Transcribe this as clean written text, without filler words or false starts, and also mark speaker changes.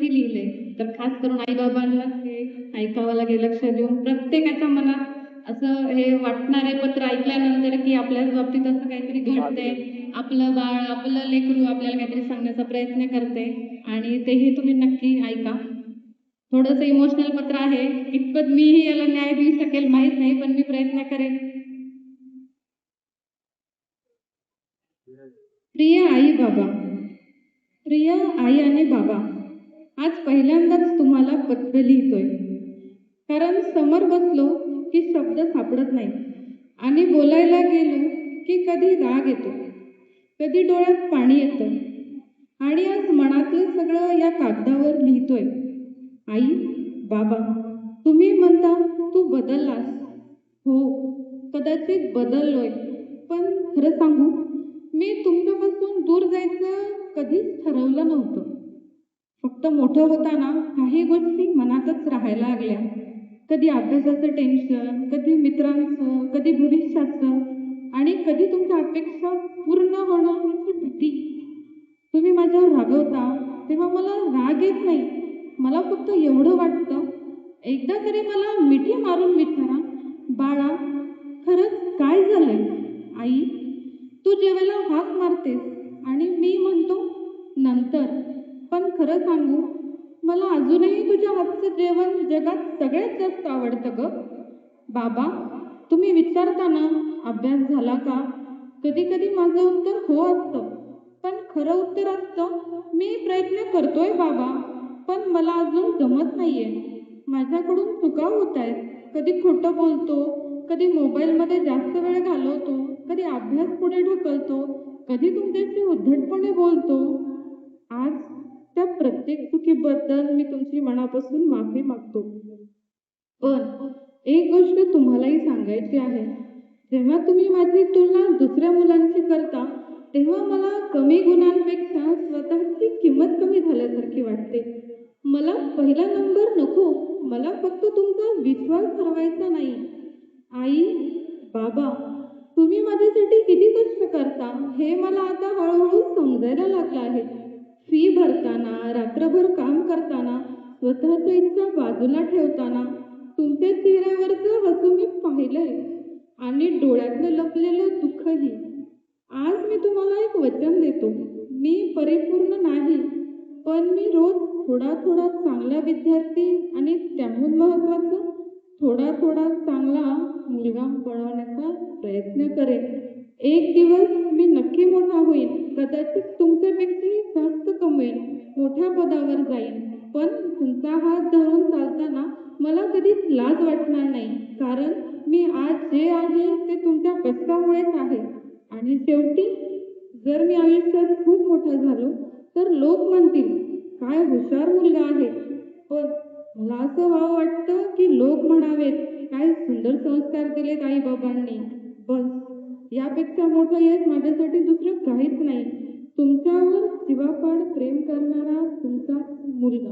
Speaker 1: कशासाठी लिहिलंय तर खास करून आई बाबांना हे ऐकावं लागेल, लक्ष देऊन प्रत्येकाच्या मनात असं हे वाटणारे पत्र ऐकल्यानंतर की आपल्याच बाबतीत असं काहीतरी घडतंय, आपलं बाळ आपलं लेकरू आपल्याला काहीतरी सांगण्याचा प्रयत्न करते आणि तेही तुम्ही नक्की ऐका. थोडंसं इमोशनल पत्र आहे, कितपत मीही याला न्याय देऊ शकेल माहित नाही, पण मी प्रयत्न करेन. प्रिय आई बाबा, प्रिय आई आणि बाबा, आज पहिल्यांदाच तुम्हाला पत्र लिहितोय. कारण समोर बसलो की शब्द सापडत नाही आणि बोलायला गेलो की कधी राग येतो, कधी डोळ्यात पाणी येतं आणि आज मनातलं सगळं या कागदावर लिहितोय. आई बाबा, तुम्ही म्हणता तू बदललास. हो, कदाचित बदललोय, पण खरं सांगू, मी तुमच्यापासून दूर जायचं कधीच ठरवलं नव्हतं. फक्त मोठं होताना काही गोष्टी मनातच राहायला लागल्या. कधी अभ्यासाचं टेन्शन, कधी मित्रांचं, कधी भविष्याचं आणि कधी तुमच्या अपेक्षा पूर्ण होण्याची भीती. तुम्ही माझ्यावर रागवता तेव्हा मला राग येत नाही, मला फक्त एवढं वाटतं, एकदा तरी मला मिठी मारून विचारा, बाळा खरंच काय झालंय. आई, तू जेवायला हाक मारतेस आणि मी म्हणतो नंतर, पण खरं सांगू, मला अजूनही तुझ्या हातचं जेवण जगात सगळ्यात जास्त आवडतं ग. बाबा, तुम्ही विचारता ना अभ्यास झाला का, कधी कधी माझं उत्तर हो असतं, पण खरं उत्तर असतं मी प्रयत्न करतोय बाबा, पण मला अजून जमत नाहीये. माझ्याकडून चुका होत आहेत, कधी खोटं बोलतो, कधी मोबाईलमध्ये जास्त वेळ घालवतो, कधी अभ्यास पुढे ढकलतो, कधी तुमच्याशी उद्धटपणे बोलतो. आज त्या प्रत्येक चुकीबद्दल मी तुमची मनापासून माफी मागतो. पण एक गोष्ट तुम्हालाही सांगायची आहे, जेव्हा तुम्ही माझी तुलना दुसऱ्या मुलांशी करता तेव्हा मला कमी गुणांपेक्षा स्वतःची किंमत कमी झाल्यासारखी वाटते. मला पहिला नंबर नको, मला फक्त तुमचा विश्वास हरवायचा नाही. आई बाबा, तुम्ही माझ्यासाठी किती कष्ट करता हे मला आता हळूहळू समजायला लागलं आहे. फी भरताना, रात्रभर काम करताना, स्वतःच्या इच्छा बाजूला ठेवताना तुमच्या चेहऱ्यावरचं हसू मी पाहिलंय आणि डोळ्यातलं लपलेलं दुःखही. आज मी तुम्हाला एक वचन देतो, मी परिपूर्ण नाही, पण मी रोज थोडा थोडा चांगला विद्यार्थी आणि त्याहून महत्त्वाचं थोडा थोडा चांगला मुलगा बनवण्याचा प्रयत्न करेन. एक दिवस मी नक्की मोठा होईन, कदाचित तुमच्यापेक्षाही जास्त कमवेन, मोठ्या पदावर जाईन, पण तुमचा हात धरून चालताना मला कधीच लाज वाटणार नाही, कारण मी आज जे आहे ते तुमच्या कष्टामुळेच आहे. आणि शेवटी, जर मी आयुष्यात खूप मोठा झालो तर लोक म्हणतील काय हुशार मुलगा आहे, पण मला असं व्हावं वाटतं की लोक म्हणावेत काय सुंदर संस्कार दिलेत आई बाबांनी. बस, यापेक्षा मोठं यश माझ्यासाठी दुसरं काहीच नाही. तुमच्यावर जीवापाड प्रेम करणारा तुमचा मुलगा.